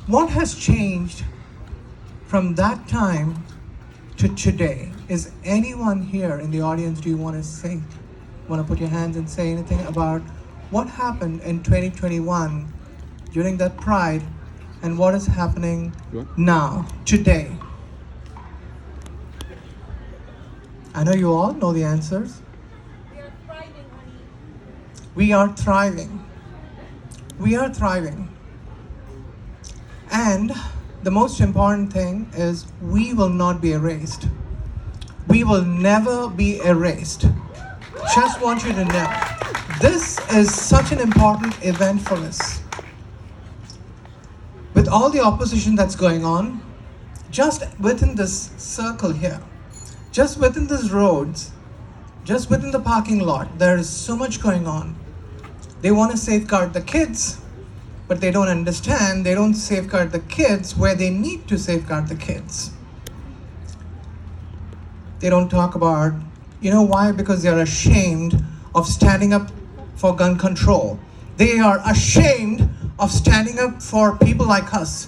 What has changed from that time to today? Is anyone here in the audience, do you want to put your hands and say anything about what happened in 2021 during that Pride and what is happening now, today? I know you all know the answers. We are thriving, honey. We are thriving. We are thriving. And the most important thing is we will not be erased. We will never be erased. Just want you to know, this is such an important event for us. With all the opposition that's going on, just within this circle here, just within these roads, just within the parking lot, there is so much going on. They want to safeguard the kids, but they don't understand. They don't safeguard the kids where they need to safeguard the kids. They don't talk about, you know why? Because they're ashamed of standing up for gun control. They are ashamed of standing up for people like us.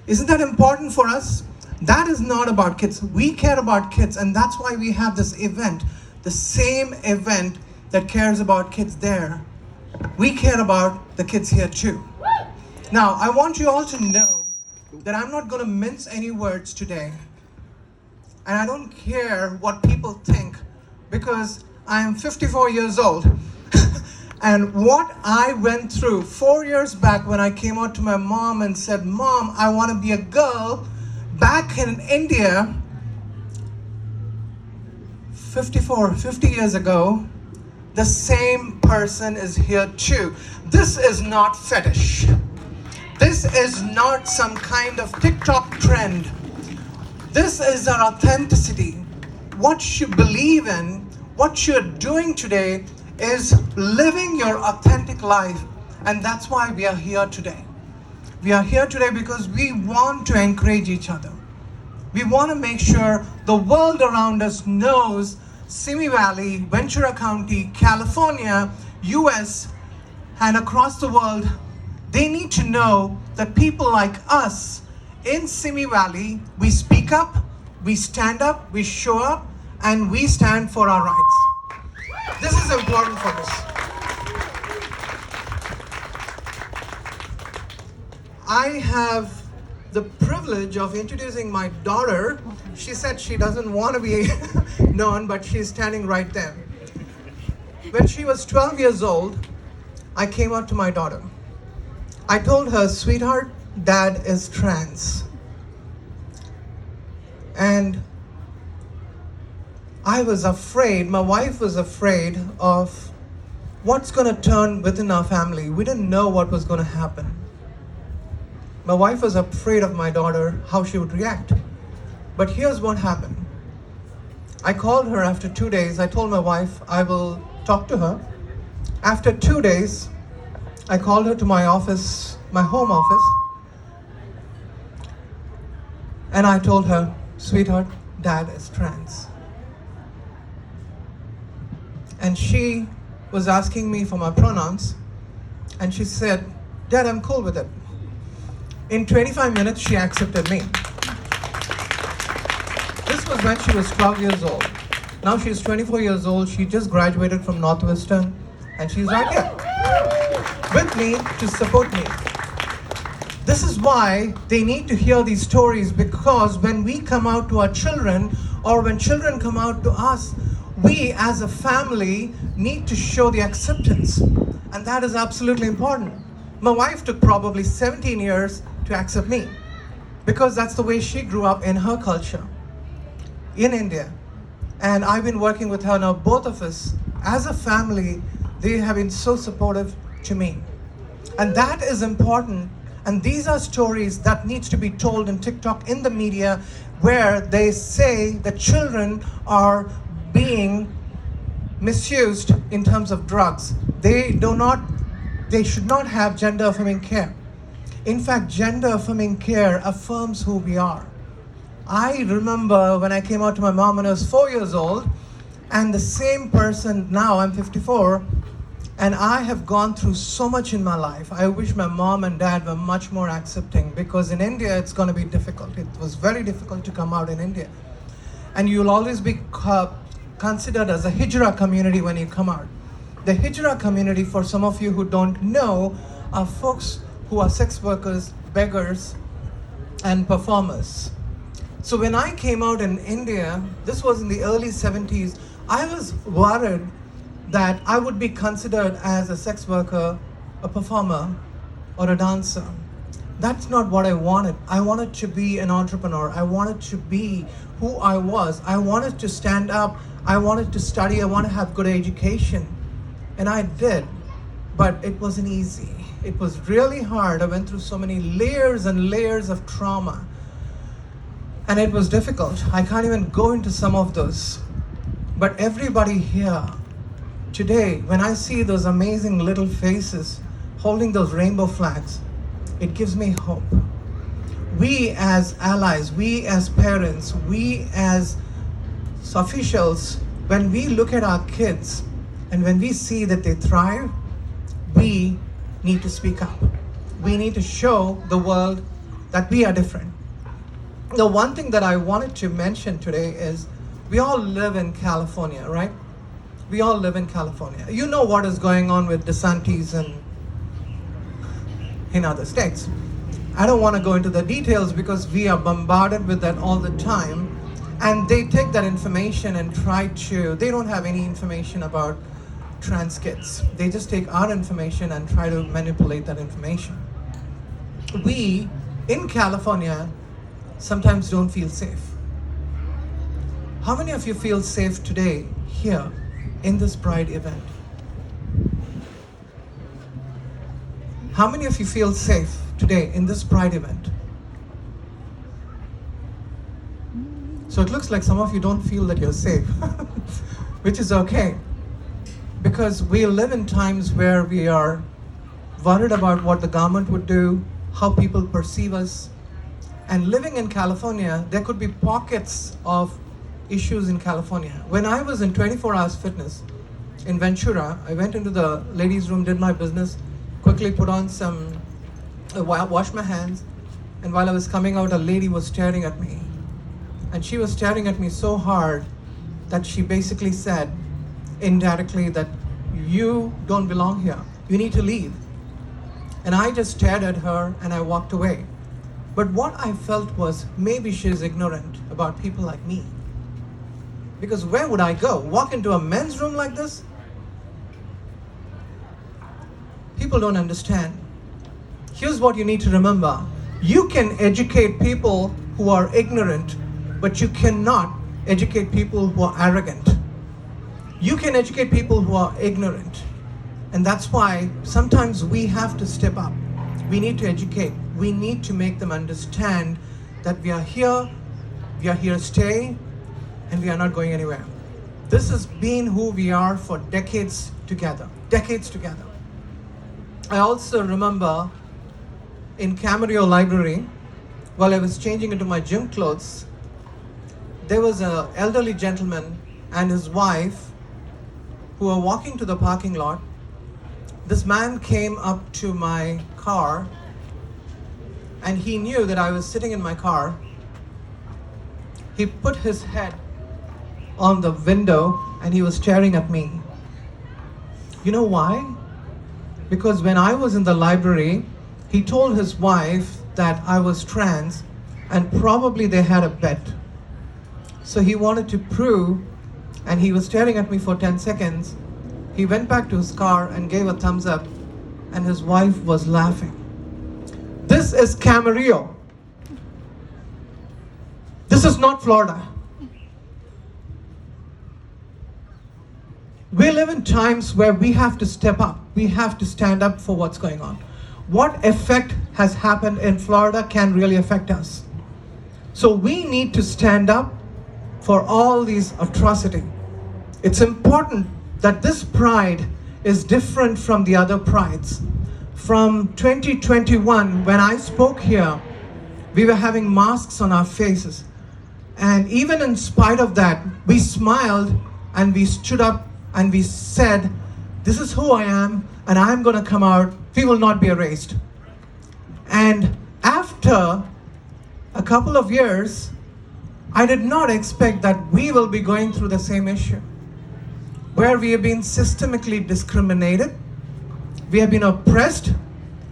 Isn't that important for us? That is not about kids. We care about kids, and that's why we have this event, the same event that cares about kids there. We care about the kids here too. Now, I want you all to know that I'm not going to mince any words today. And I don't care what people think, because I am 54 years old. And what I went through 4 years back when I came out to my mom and said, "Mom, I want to be a girl," back in India, 50 years ago, the same person is here too. This is not fetish. This is not some kind of TikTok trend. This is our authenticity. What you believe in, what you're doing today is living your authentic life. And that's why we are here today. We are here today because we want to encourage each other. We want to make sure the world around us knows Simi Valley, Ventura County, California, US, and across the world, they need to know that people like us in Simi Valley, we speak up, we stand up, we show up, and we stand for our rights. This is important for us. I have the privilege of introducing my daughter. She said she doesn't want to be known, but she's standing right there. When she was 12 years old, I came out to my daughter. I told her, "Sweetheart, Dad is trans." And I was afraid, my wife was afraid of what's going to turn within our family. We didn't know what was going to happen. My wife was afraid of my daughter, how she would react. But here's what happened. I called her after 2 days. I told my wife I will talk to her. After 2 days, I called her to my office, my home office. And I told her, "Sweetheart, Dad is trans." And she was asking me for my pronouns. And she said, "Dad, I'm cool with it." In 25 minutes, she accepted me. This was when she was 12 years old. Now she's 24 years old. She just graduated from Northwestern. And she's right here with me to support me. This is why they need to hear these stories, because when we come out to our children, or when children come out to us, we as a family need to show the acceptance. And that is absolutely important. My wife took probably 17 years to accept me, because that's the way she grew up in her culture in India. And I've been working with her now. Both of us as a family, they have been so supportive to me. And that is important. And these are stories that needs to be told in TikTok, in the media, where they say that children are being misused in terms of drugs. They should not have gender affirming care. In fact, gender affirming care affirms who we are. I remember when I came out to my mom when I was 4 years old, and the same person, now I'm 54, And I have gone through so much in my life. I wish my mom and dad were much more accepting, because in India it's going to be difficult. It was very difficult to come out in India. And you'll always be considered as a hijra community when you come out. The hijra community, for some of you who don't know, are folks who are sex workers, beggars, and performers. So when I came out in India, this was in the early 70s, I was worried that I would be considered as a sex worker, a performer, or a dancer. That's not what I wanted. I wanted to be an entrepreneur. I wanted to be who I was. I wanted to stand up. I wanted to study. I wanted to have good education. And I did, but it wasn't easy. It was really hard. I went through so many layers and layers of trauma. And it was difficult. I can't even go into some of those. But everybody here, today, when I see those amazing little faces holding those rainbow flags, it gives me hope. We as allies, we as parents, we as officials, when we look at our kids and when we see that they thrive, we need to speak up. We need to show the world that we are different. The one thing that I wanted to mention today is we all live in California, right? We all live in California. You know what is going on with DeSantis and in other states. I don't want to go into the details because we are bombarded with that all the time. And they take that information and they don't have any information about trans kids. They just take our information and try to manipulate that information. We, in California, sometimes don't feel safe. How many of you feel safe today here in this Pride event? How many of you feel safe today in this Pride event? So it looks like some of you don't feel that you're safe, which is okay. Because we live in times where we are worried about what the government would do, how people perceive us. And living in California, there could be pockets of issues in California. When I was in 24 Hours Fitness in Ventura, I went into the ladies' room, did my business, quickly put on washed my hands, and while I was coming out, a lady was staring at me. And she was staring at me so hard that she basically said, indirectly, that you don't belong here. You need to leave. And I just stared at her and I walked away. But what I felt was maybe she's ignorant about people like me. Because where would I go? Walk into a men's room like this? People don't understand. Here's what you need to remember. You can educate people who are ignorant, but you cannot educate people who are arrogant. You can educate people who are ignorant. And that's why sometimes we have to step up. We need to educate. We need to make them understand that we are here to stay, and we are not going anywhere. This has been who we are for decades together. I also remember in Camarillo Library, while I was changing into my gym clothes, there was an elderly gentleman and his wife who were walking to the parking lot. This man came up to my car and he knew that I was sitting in my car. He put his head on the window and he was staring at me. You know why? Because when I was in the library, he told his wife that I was trans and probably they had a bet. So he wanted to prove, and he was staring at me for 10 seconds. He went back to his car and gave a thumbs up, and his wife was laughing. This is Camarillo. This is not Florida. We live in times where we have to step up. We have to stand up for what's going on. What effect has happened in Florida can really affect us. So we need to stand up for all these atrocities. It's important that this pride is different from the other prides. From 2021, when I spoke here, we were having masks on our faces. And even in spite of that, we smiled and we stood up and we said This is who I am, and I'm going to come out. We will not be erased. And after a couple of years, I did not expect that we will be going through the same issue, where we have been systemically discriminated, we have been oppressed,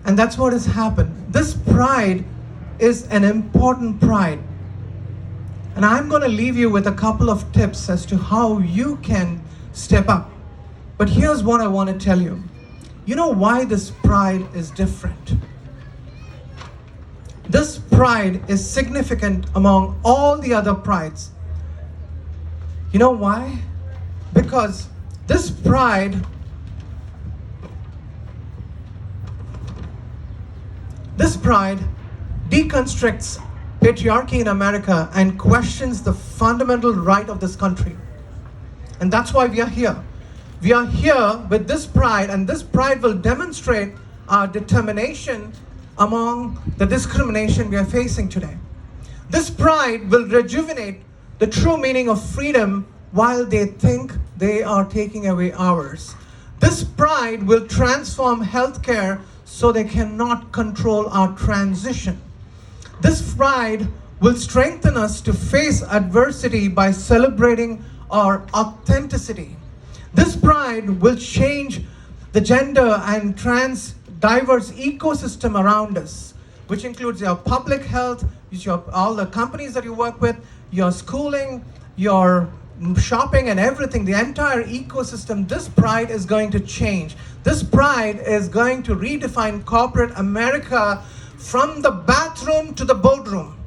and that's what has happened. This pride is an important pride. And I'm going to leave you with a couple of tips as to how you can step up. But here's what I want to tell you. You know why this pride is different? This pride is significant among all the other prides. You know why? Because this pride deconstructs patriarchy in America and questions the fundamental right of this country. And that's why we are here. We are here with this pride, and this pride will demonstrate our determination among the discrimination we are facing today. This pride will rejuvenate the true meaning of freedom while they think they are taking away ours. This pride will transform healthcare so they cannot control our transition. This pride will strengthen us to face adversity by celebrating our authenticity. This pride will change the gender and trans diverse ecosystem around us, which includes your public health, all the companies that you work with, your schooling, your shopping and everything, the entire ecosystem. This pride is going to change. This pride is going to redefine corporate America from the bathroom to the boardroom.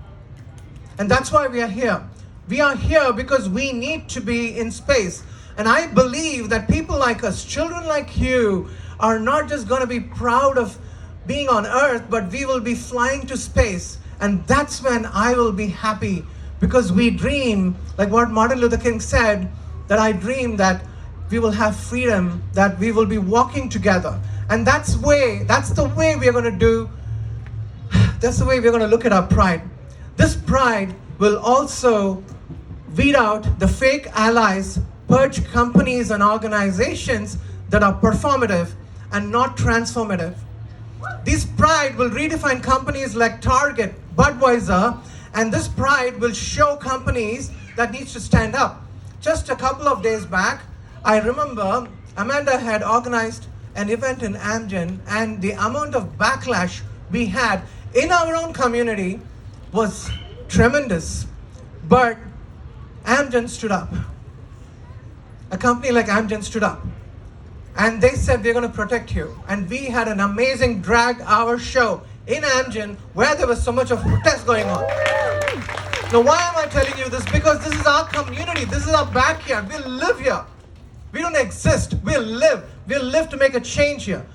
And that's why we are here. We are here because we need to be in space. And I believe that people like us, children like you, are not just going to be proud of being on Earth, but we will be flying to space. And that's when I will be happy, because we dream, like what Martin Luther King said, that I dream that we will have freedom, that we will be walking together. And that's the way we are going to do, that's the way we're going to look at our pride. This pride will also weed out the fake allies, purge companies and organizations that are performative and not transformative. This pride will redefine companies like Target, Budweiser, and this pride will show companies that needs to stand up. Just a couple of days back, I remember Amanda had organized an event in Amgen, and the amount of backlash we had in our own community was tremendous. But Amgen stood up. A company like Amgen stood up. And they said, we're going to protect you. And we had an amazing drag hour show in Amgen where there was so much of protest going on. Now, why am I telling you this? Because this is our community. This is our backyard. We live here. We don't exist. We live. We live to make a change here.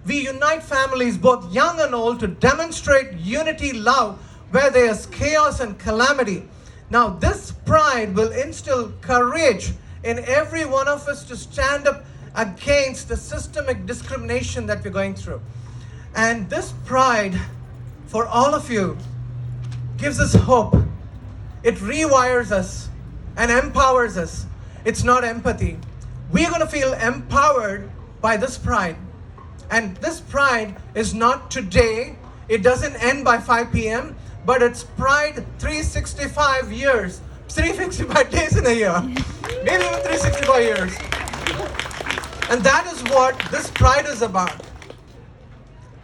We unite families, both young and old, to demonstrate unity, love, where there is chaos and calamity. Now, this pride will instill courage in every one of us to stand up against the systemic discrimination that we're going through. And this pride, for all of you, gives us hope. It rewires us and empowers us. It's not empathy. We're going to feel empowered by this pride. And this pride is not today. It doesn't end by 5 p.m., but it's pride 365 years, 365 days in a year, maybe even 365 years. And that is what this pride is about.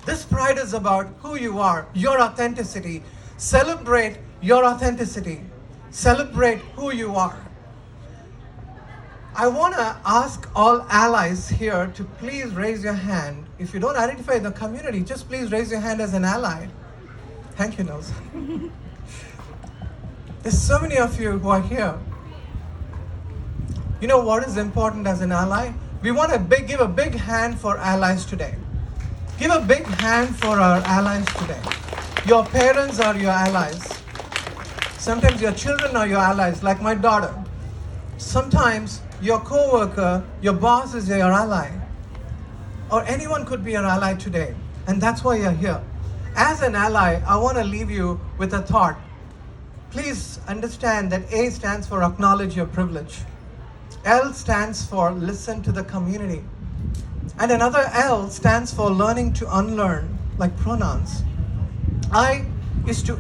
This pride is about who you are, your authenticity. Celebrate your authenticity. Celebrate who you are. I want to ask all allies here to please raise your hand. If you don't identify in the community, just please raise your hand as an ally. Thank you, Nelson. There's so many of you who are here. You know what is important as an ally? We want to give a big hand for allies today. Give a big hand for our allies today. Your parents are your allies. Sometimes your children are your allies, like my daughter. Sometimes your co-worker, your boss is your ally. Or anyone could be your ally today. And that's why you're here. As an ally, I want to leave you with a thought. Please understand that A stands for acknowledge your privilege. L stands for listen to the community. And another L stands for learning to unlearn, like pronouns. I is to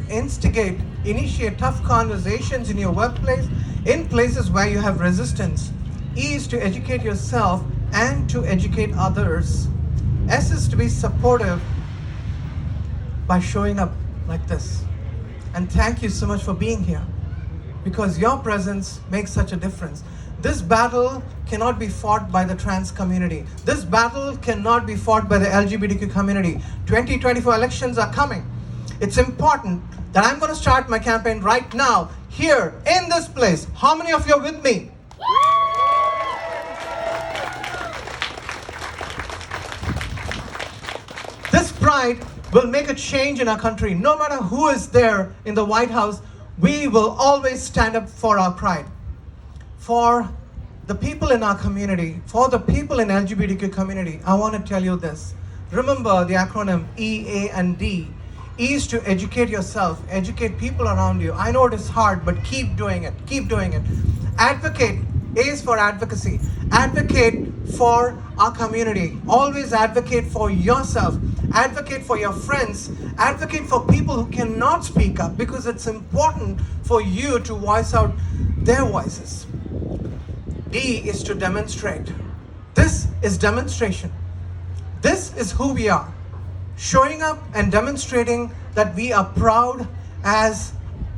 initiate tough conversations in your workplace, in places where you have resistance. E is to educate yourself and to educate others. S is to be supportive by showing up like this. And thank you so much for being here, because your presence makes such a difference. This battle cannot be fought by the trans community. This battle cannot be fought by the LGBTQ community. 2024 elections are coming. It's important that I'm going to start my campaign right now, here, in this place. How many of you are with me? This pride will make a change in our country. No matter who is there in the White House, we will always stand up for our pride. For the people in our community, for the people in LGBTQ community, I want to tell you this. Remember the acronym E, A, and D. E is to educate yourself, educate people around you. I know it is hard, but keep doing it. Keep doing it. Advocate. A is for advocacy. Advocate for our community. Always advocate for yourself. Advocate for your friends. Advocate for people who cannot speak up, because it's important for you to voice out their voices. D is to demonstrate. This is demonstration. This is who we are. Showing up and demonstrating that we are proud as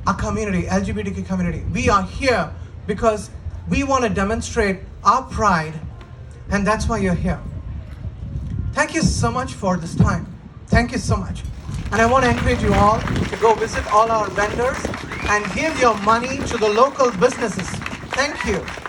a community, LGBTQ community. We are here because we want to demonstrate our pride, and that's why you're here. Thank you so much for this time. Thank you so much. And I want to encourage you all to go visit all our vendors and give your money to the local businesses. Thank you.